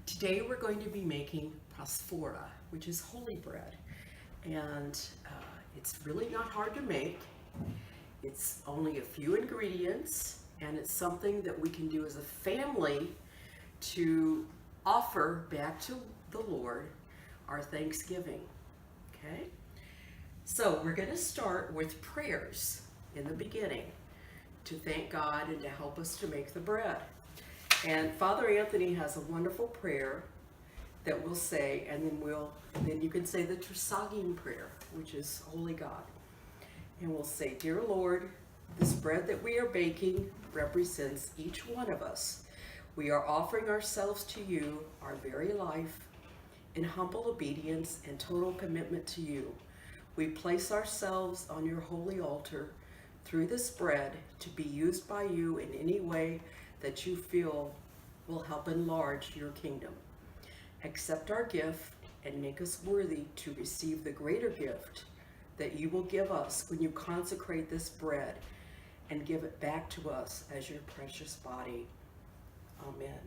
Today we're going to be making Prosphora, which is holy bread. And it's really not hard to make. It's only a few ingredients, and it's something that we can do as a family to offer back to the Lord our Thanksgiving. Okay? So we're going to start with prayers in the beginning to thank God and to help us to make the bread. And Father Anthony has a wonderful prayer that we'll say, and then you can say the Trisaging prayer, which is Holy God. And we'll say, Dear Lord, this bread that we are baking represents each one of us. We are offering ourselves to you, our very life, in humble obedience and total commitment to you. We place ourselves on your holy altar through this bread to be used by you in any way that you feel will help enlarge your kingdom. Accept our gift and make us worthy to receive the greater gift that you will give us when you consecrate this bread and give it back to us as your precious body. Amen.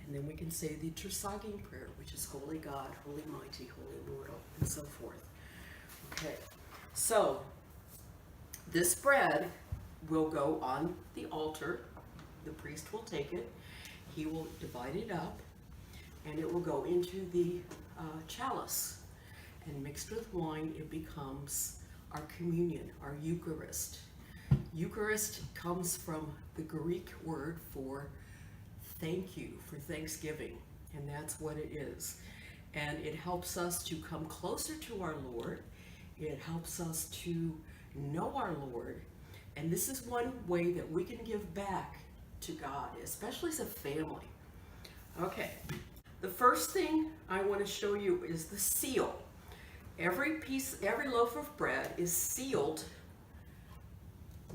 And then we can say the Trisaging prayer, which is Holy God, Holy Mighty, Holy Immortal, and so forth. Okay, so this bread will go on the altar. The priest will take it, he will divide it up, and it will go into the chalice. And mixed with wine, it becomes our communion, our Eucharist. Eucharist comes from the Greek word for thank you, for Thanksgiving, and that's what it is. And it helps us to come closer to our Lord. It helps us to know our Lord. And this is one way that we can give back to God, especially as a family. Okay, the first thing I want to show you is the seal. Every loaf of bread is sealed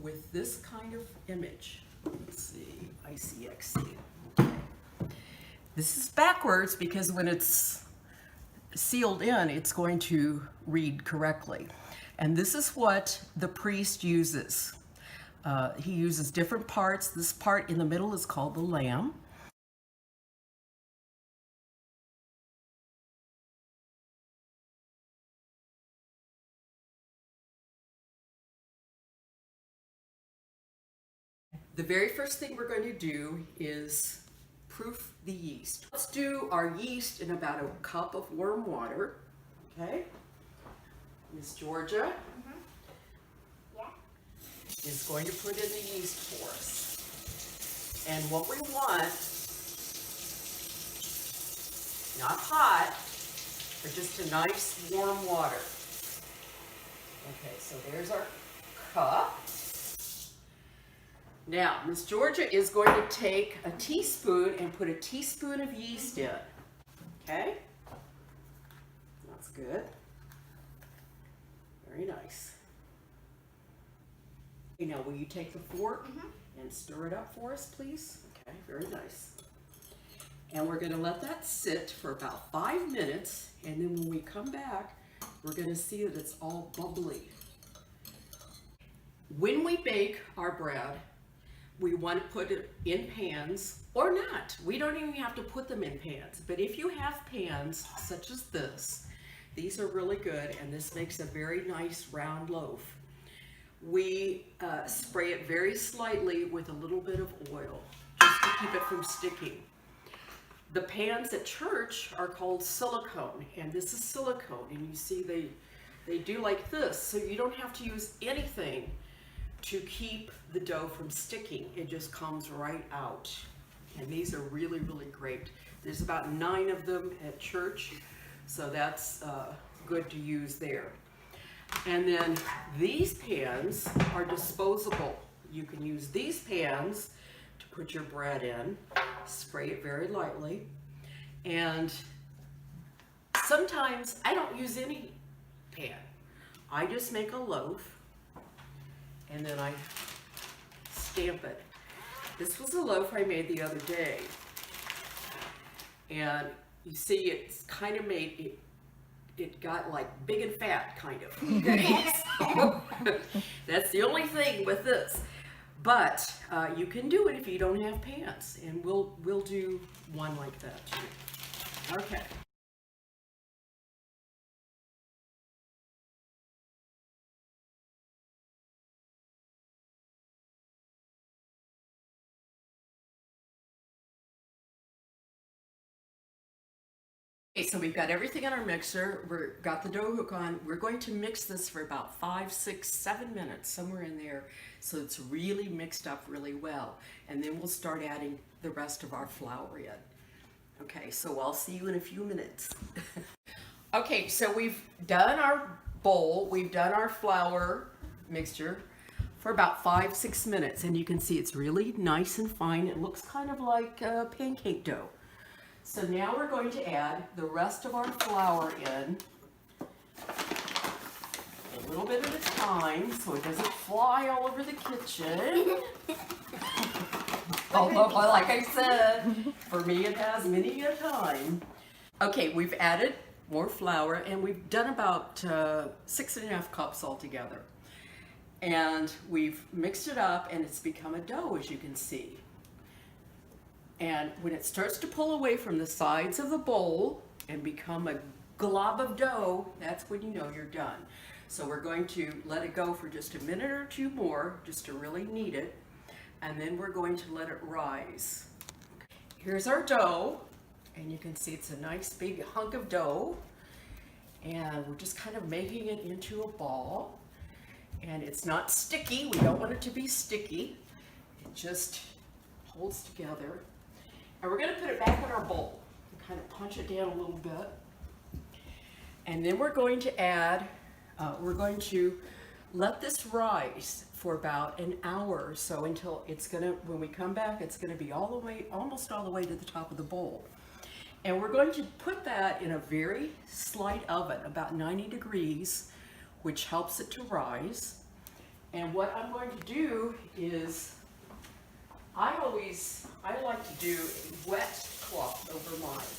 with this kind of image. Let's see, ICXC. Okay. This is backwards because when it's sealed in, it's going to read correctly. And this is what the priest uses. He uses different parts. This part in the middle is called the lamb. The very first thing we're going to do is proof the yeast. Let's do our yeast in about a cup of warm water. Okay? Miss Georgia is going to put in the yeast for us. And what we want, not hot, but just a nice warm water. Okay, so there's our cup. Now, Miss Georgia is going to take a teaspoon and put a teaspoon of yeast in. Okay? That's good. Very nice. Okay, now will you take the fork and stir it up for us, please? Okay, very nice. And we're going to let that sit for about 5 minutes, and then when we come back, we're going to see that it's all bubbly. When we bake our bread, we want to put it in pans, or not. We don't even have to put them in pans. But if you have pans such as this, these are really good, and this makes a very nice round loaf. We spray it very slightly with a little bit of oil, just to keep it from sticking. The pans at church are called silicone, and this is silicone, and you see they do like this, so you don't have to use anything to keep the dough from sticking. It just comes right out. And these are really, really great. There's about 9 of them at church, so that's good to use there. And then these pans are disposable. You can use these pans to put your bread in, spray it very lightly. And sometimes I don't use any pan. I just make a loaf and then I stamp it. This was a loaf I made the other day. And you see it's kind of made, it got like big and fat kind of. Okay? So, that's the only thing with this. But you can do it if you don't have pants, and we'll do one like that too. Okay. Okay, so we've got everything in our mixer. We've got the dough hook on. We're going to mix this for about 5, 6, 7 minutes, somewhere in there, so it's really mixed up really well. And then we'll start adding the rest of our flour in. Okay, so I'll see you in a few minutes. Okay, so we've done our bowl, we've done our flour mixture for about 5, 6 minutes, and you can see it's really nice and fine. It looks kind of like pancake dough. So now we're going to add the rest of our flour in, a little bit at a time, so it doesn't fly all over the kitchen. Although, like I said, for me it has many a time. Okay, we've added more flour, and we've done about 6.5 cups altogether. And we've mixed it up, and it's become a dough, as you can see. And when it starts to pull away from the sides of the bowl and become a glob of dough, that's when you know you're done. So we're going to let it go for just a minute or two more, just to really knead it. And then we're going to let it rise. Here's our dough, and you can see it's a nice big hunk of dough. And we're just kind of making it into a ball. And it's not sticky. We don't want it to be sticky. It just holds together. And we're going to put it back in our bowl and kind of punch it down a little bit. And then we're going to add, we're going to let this rise for about an hour or so until it's going to, when we come back, it's going to be all the way, almost all the way to the top of the bowl. And we're going to put that in a very slight oven, about 90 degrees, which helps it to rise. And what I'm going to do is, I like to do a wet cloth over mine.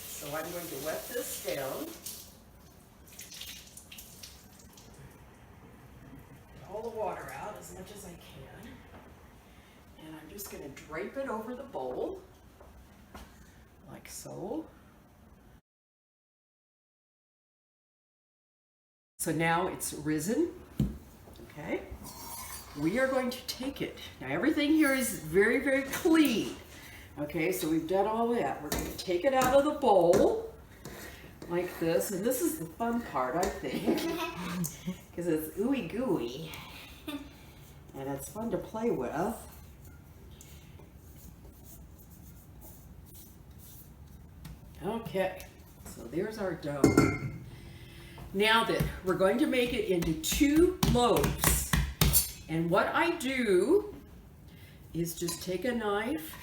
So I'm going to wet this down. Get all the water out as much as I can. And I'm just going to drape it over the bowl, like so. So now it's risen, okay? We are going to take it. Now everything here is very, very clean. Okay, so we've done all that. We're going to take it out of the bowl like this. And this is the fun part, I think, because it's ooey gooey. And it's fun to play with. Okay, so there's our dough. Now then, we're going to make it into 2 loaves. And what I do is just take a knife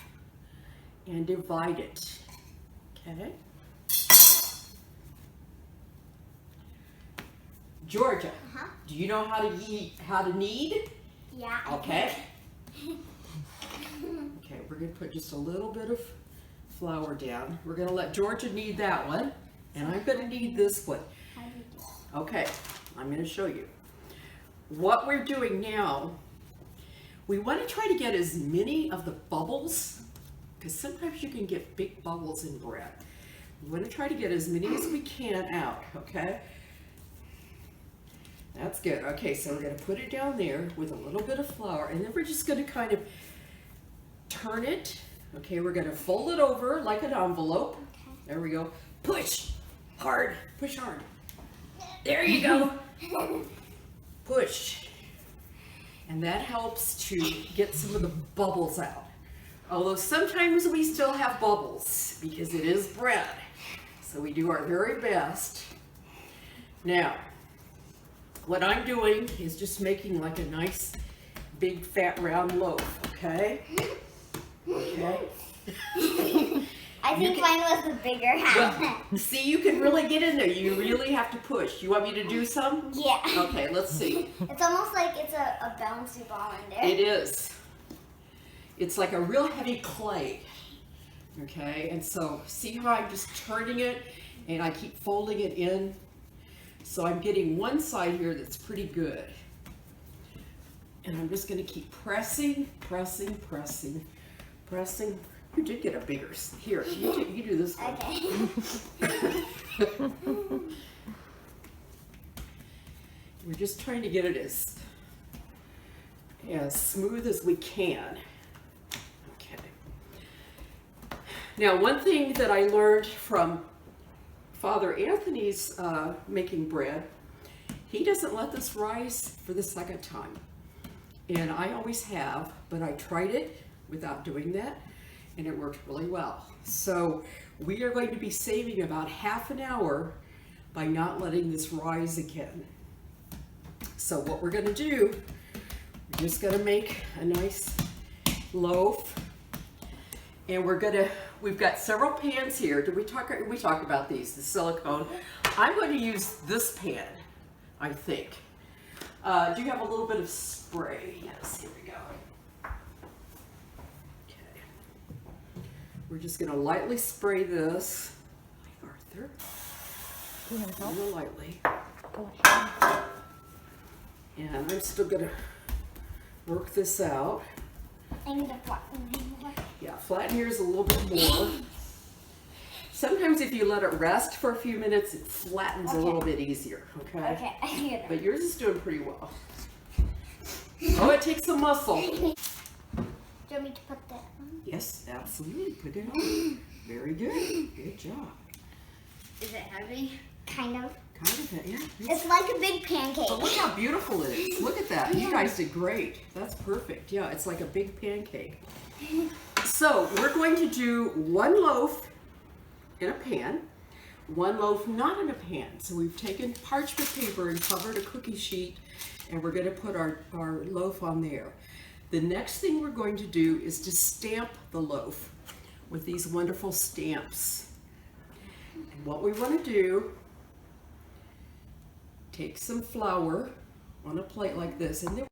and divide it, okay? Georgia, do you know how to knead? Yeah. Okay. Okay, we're gonna put just a little bit of flour down. We're gonna let Georgia knead that one, and I'm gonna knead this one. How do you do it? Okay, I'm gonna show you. What we're doing now, we want to try to get as many of the bubbles, because sometimes you can get big bubbles in bread. We want to try to get as many as we can out, okay? That's good. Okay, so we're going to put it down there with a little bit of flour, and then we're just going to kind of turn it. Okay, we're going to fold it over like an envelope. Okay. There we go. Push hard. Push hard. There you go. Push. And that helps to get some of the bubbles out. Although sometimes we still have bubbles because it is bread. So we do our very best. Now, what I'm doing is just making like a nice big fat round loaf, okay? Okay. I think mine was the bigger half. Well, see, you can really get in there. You really have to push. You want me to do some? Yeah. Okay, let's see. It's almost like it's a bouncy ball in there. It is. It's like a real heavy clay. Okay, and so see how I'm just turning it and I keep folding it in. So I'm getting one side here that's pretty good. And I'm just going to keep pressing, pressing, pressing, pressing. You did get a bigger, here, you do this one. Okay. We're just trying to get it as smooth as we can. Okay. Now, one thing that I learned from Father Anthony's making bread, he doesn't let this rise for the second time. And I always have, but I tried it without doing that, and it worked really well. So we are going to be saving about half an hour by not letting this rise again. So what we're going to do, we're just going to make a nice loaf, and we've got several pans here. We talked about these, the silicone. I'm going to use this pan, I think. Do you have a little bit of spray? Yes, here we go. Okay. We're just going to lightly spray this. Hi, Arthur. Do you have help? Real lightly. Go ahead. And I'm still going to work this out. I need to flatten mine more. Yeah, flatten yours a little bit more. Sometimes if you let it rest for a few minutes, it flattens a little bit easier, okay? Okay, I hear that. But yours is doing pretty well. Oh, it takes some muscle. Do you want me to put that on? Yes, absolutely. Put it on. Very good. Good job. Is it heavy? Kind of. Kind of, yeah. It's like a big pancake. But look how beautiful it is. Look at that. You guys did great. That's perfect. Yeah, it's like a big pancake. So we're going to do one loaf in a pan, one loaf not in a pan. So we've taken parchment paper and covered a cookie sheet, and we're going to put our loaf on there. The next thing we're going to do is to stamp the loaf with these wonderful stamps. And what we want to do, take some flour on a plate like this, and then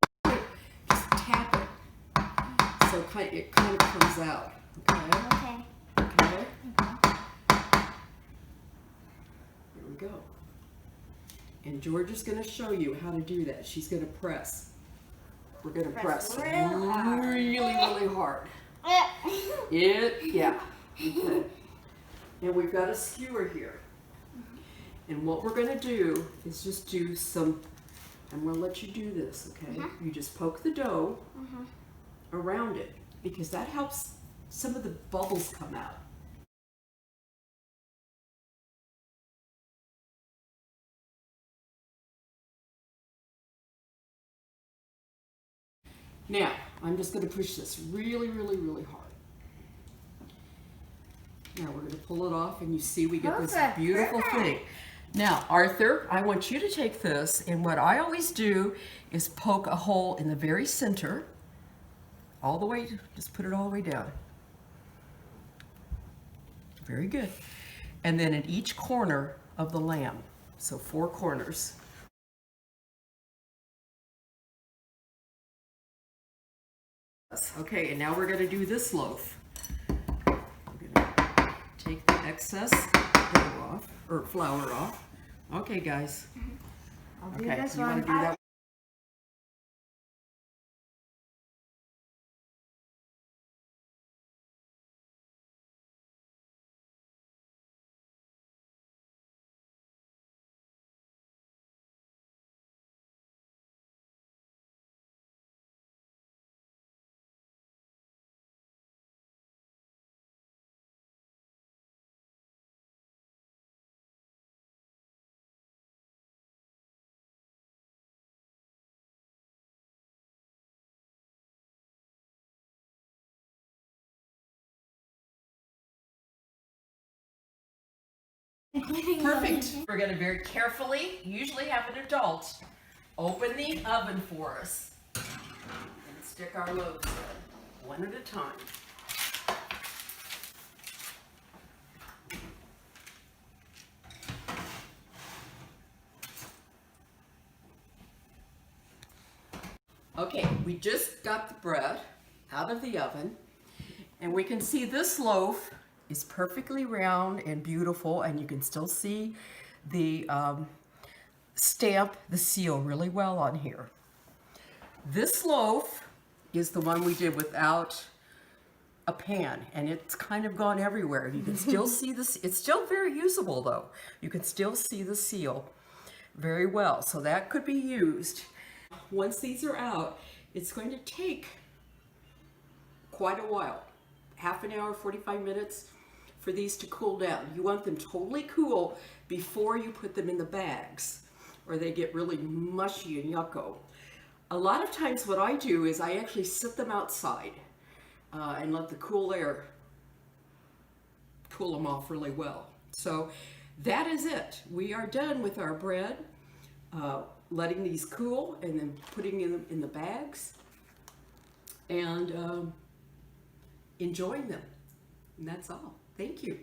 just tap it so it kind of comes out. Okay? Okay. Okay? Here we go. And Georgia's going to show you how to do that. She's going to press. We're going to press real hard. really, really hard. Yeah. Okay. And we've got a skewer here. And what we're going to do is just do some, I'm going to let you do this, okay? You just poke the dough around it, because that helps some of the bubbles come out. Now, I'm just going to push this really, really, really hard. Now we're going to pull it off, and you see we get this beautiful thing. Now, Arthur, I want you to take this, and what I always do is poke a hole in the very center, all the way, just put it all the way down. Very good. And then at each corner of the lamb, so 4 corners. Okay, and now we're going to do this loaf. We're going to take the excess dough off, or flour off. Okay, guys. I'll do Okay, this you want one. to do that? Perfect. We're going to very carefully, usually have an adult, open the oven for us and stick our loaves in, one at a time. Okay, we just got the bread out of the oven, and we can see this loaf is perfectly round and beautiful, and you can still see the stamp, the seal really well on here. This loaf is the one we did without a pan, and it's kind of gone everywhere. You can still see this. It's still very usable though. You can still see the seal very well, so that could be used. Once these are out, it's going to take quite a while, half an hour, 45 minutes for these to cool down. You want them totally cool before you put them in the bags, or they get really mushy and yucko. A lot of times what I do is I actually sit them outside and let the cool air cool them off really well. So that is it. We are done with our bread, letting these cool and then putting them in the bags and enjoying them. And that's all. Thank you.